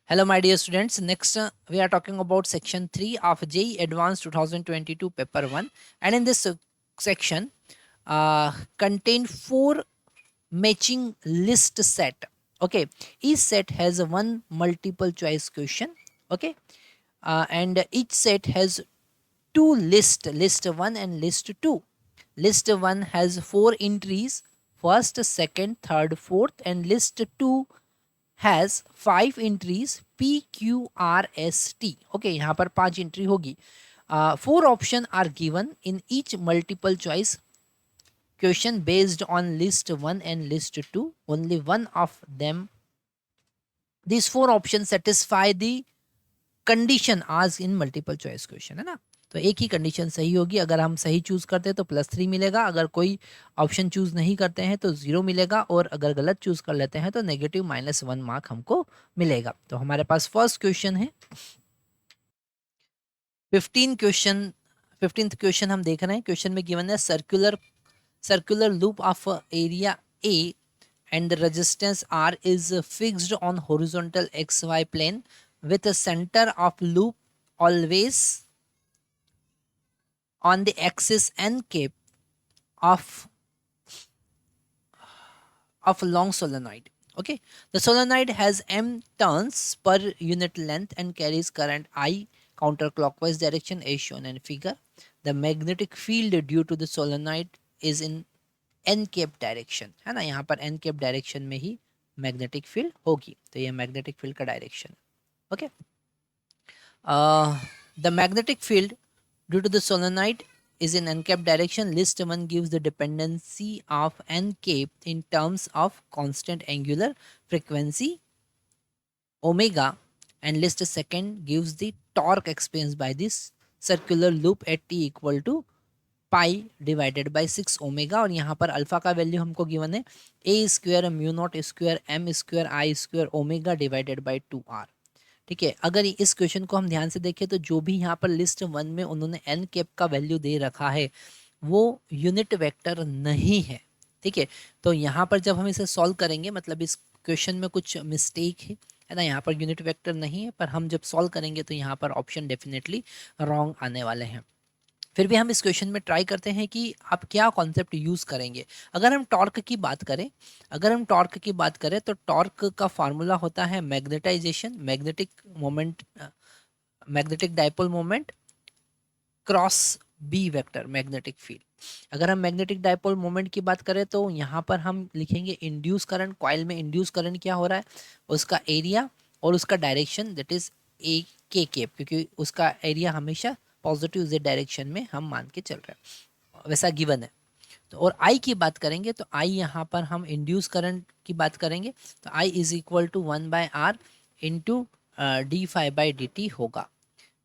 Hello, my dear students. Next, we are talking about section 3 of JEE Advanced 2022 paper 1. And in this section, contain 4 matching list set. Okay. Each set has one multiple choice question. Okay. And each set has two list 1 and list 2. List 1 has 4 entries, first, second, third, fourth, and list 2 has 5 entries P Q R S T. Okay, यहाँ पर 5 entry होगी. 4 option are given in each multiple choice question based on list 1 and list 2. Only one of them, these 4 options satisfy the condition आज इन multiple choice question है ना. तो एक ही condition सही होगी. अगर हम सही चूज करते हैं तो +3 मिलेगा, अगर कोई ऑप्शन चूज नहीं करते हैं तो 0 मिलेगा, और अगर गलत चूज कर लेते हैं तो नेगेटिव -1 मार्क हमको मिलेगा. तो हमारे पास फर्स्ट क्वेश्चन है 15th क्वेश्चन हम देख रहे हैं. क्वेश्चन में गिवन है circular loop of area A and the resistance R is fixed on horizontal XY plane with a center of loop always on the axis n cap of long solenoid. Okay, the solenoid has m turns per unit length and carries current I counterclockwise direction as shown in figure. The magnetic field due to the solenoid is in N cap direction है ना. यहाँ पर N cap direction में ही magnetic field होगी. तो ये magnetic field का direction. Okay, the magnetic field due to the solenoid is in n cap direction. List 1 gives the dependency of n cap in terms of constant angular frequency omega, and list 2 gives the torque experienced by this circular loop at t equal to pi divided by 6 omega. और यहाँ पर alpha का value हमको given है A square mu naught square M square I square omega divided by 2r. ठीक है, अगर इस क्वेश्चन को हम ध्यान से देखें तो जो भी यहाँ पर लिस्ट 1 में उन्होंने एन कैप का वैल्यू दे रखा है वो यूनिट वेक्टर नहीं है. ठीक है, तो यहाँ पर जब हम इसे सॉल्व करेंगे, मतलब इस क्वेश्चन में कुछ मिस्टेक है ना, यहाँ पर यूनिट वेक्टर नहीं है, पर हम जब सॉल्व करेंगे तो यहाँ पर ऑप्शन डेफिनेटली रॉन्ग आने वाले हैं. फिर भी हम इस क्वेश्चन में ट्राई करते हैं कि आप क्या कॉन्सेप्ट यूज़ करेंगे. अगर हम टॉर्क की बात करें तो टॉर्क का फार्मूला होता है magnetization, magnetic moment, magnetic dipole moment cross B vector magnetic field. अगर हम मैग्नेटिक डाइपोल मोमेंट की बात करें तो यहाँ पर हम लिखेंगे इंड्यूस करंट. कॉइल में इंड्यूस करंट क्या हो रहा है, उसका एरिया और उसका डायरेक्शन, दैट इज ए के केप, क्योंकि उसका एरिया हमेशा पॉजिटिव जेड डायरेक्शन में हम मान के चल रहे हैं, वैसा गिवन है. तो और आई की बात करेंगे तो आई यहाँ पर हम इंड्यूस करंट की बात करेंगे तो I is equal to 1/r into d∅dt होगा.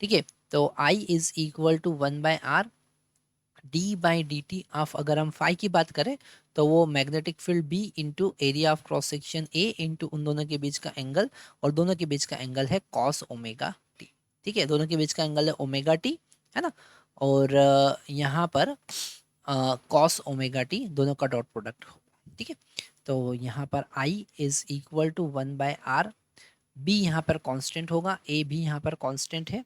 ठीक है, तो I is equal to 1/r d/dt of, अगर हम फाई की बात करें तो वो magnetic field B into area of cross section A into उन दोनों के बीच का एंगल, और दोनों के बीच का एंगल है कॉस ओमेगा टी. ठीक है, दोनों के बीच का एंगल है ओमेगा टी, है ना. और यहाँ पर कॉस ओमेगा टी दोनों का डॉट प्रोडक्ट होगा. ठीक है, तो यहाँ पर I is equal to 1/r. B यहाँ पर कांस्टेंट होगा, ए भी यहाँ पर कांस्टेंट है.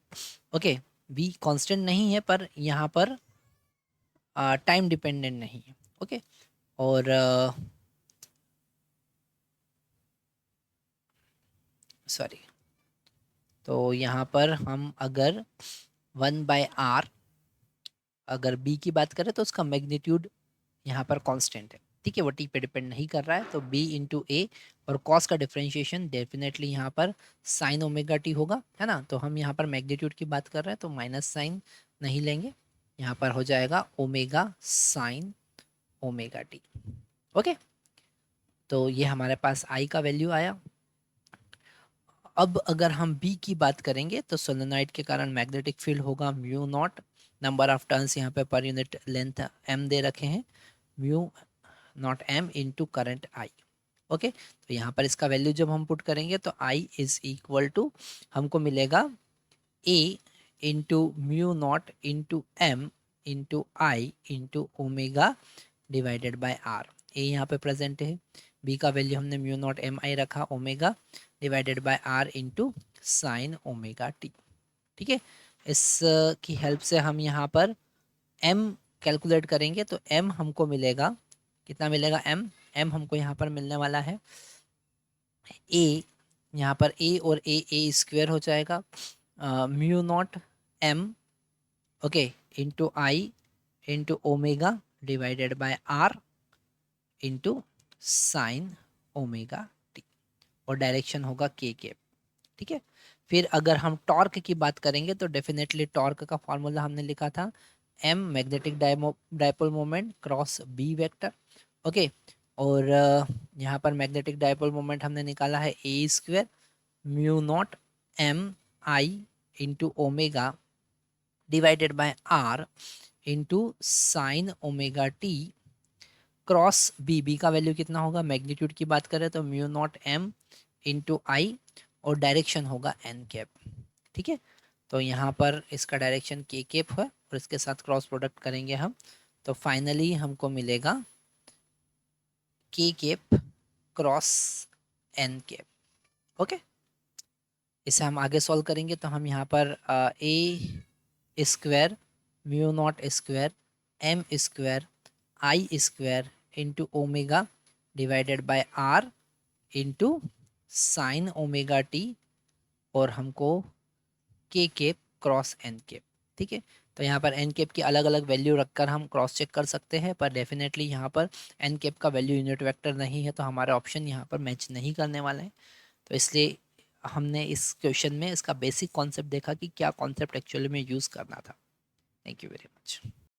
ओके, बी कांस्टेंट नहीं है पर यहाँ पर टाइम डिपेंडेंट नहीं है. ओके, और सॉरी, तो यहाँ पर हम अगर 1/r अगर b की बात करें तो उसका मैग्नीट्यूड यहाँ पर कांस्टेंट है. ठीक है, वो टी पे डिपेंड नहीं कर रहा है, तो b इंटू ए, और कॉस का डिफरेंशिएशन डेफिनेटली यहाँ पर साइन ओमेगा टी होगा, है ना. तो हम यहाँ पर मैग्नीट्यूड की बात कर रहे हैं तो माइनस साइन नहीं लेंगे, यहाँ पर हो जाएगा omega sine omega T. Okay, तो ये हमारे पास आई का वैल्यू आया. अब अगर हम बी की बात करेंगे तो सोलेनॉइड के कारण मैग्नेटिक फील्ड होगा mu nought, number of turns यहाँ पे पर यूनिट लेंथ एम दे रखे हैं, mu nought M into current I. Okay, तो यहाँ पर इसका वैल्यू जब हम पुट करेंगे तो आई इज इक्वल टू हमको मिलेगा A into mu naught into M into I into omega divided by R. A यहाँ पे प्रेजेंट है, बी का वैल्यू हमने म्यू नॉट एम आई रखा, omega divided by R into sine omega T. ठीक है, इस की हेल्प से हम यहाँ पर m कैलकुलेट करेंगे तो m हमको मिलेगा, कितना मिलेगा m हमको यहाँ पर मिलने वाला है a, यहाँ पर a और a स्क्वेयर हो जाएगा, mu nought m, okay, into I into omega divided by R into sine omega T, और डायरेक्शन होगा के कैप। ठीक है, फिर अगर हम टॉर्क की बात करेंगे तो डेफिनेटली टॉर्क का फॉर्मूला हमने लिखा था m magnetic dipole moment cross b vector, okay, और यहाँ पर मैग्नेटिक डायपोल मोमेंट हमने निकाला है a square mu nought m I into omega divided by R into sine omega T cross B का वैल्यू कितना होगा, मैग्नीट्यूड की बात करें तो mu nought m into I, और डायरेक्शन होगा एन कैप। ठीक है, तो यहाँ पर इसका डायरेक्शन के कैप है और इसके साथ क्रॉस प्रोडक्ट करेंगे हम, तो फाइनली हमको मिलेगा K cap cross N cap. Okay, इसे हम आगे सॉल्व करेंगे तो हम यहाँ पर A square mu naught square M square I square into omega divided by R into sine omega T, और हमको के कैप क्रॉस एन कैप। ठीक है, तो यहाँ पर एन कैप की अलग अलग वैल्यू रखकर हम क्रॉस चेक कर सकते हैं, पर डेफिनेटली यहाँ पर एन कैप का वैल्यू यूनिट वेक्टर नहीं है, तो हमारा ऑप्शन यहाँ पर मैच नहीं करने वाला है। तो इसलिए हमने इस क्वेश्चन में इसका बेसिक कॉन्सेप्ट देखा कि क्या कॉन्सेप्ट एक्चुअली में यूज़ करना था। Thank you very much.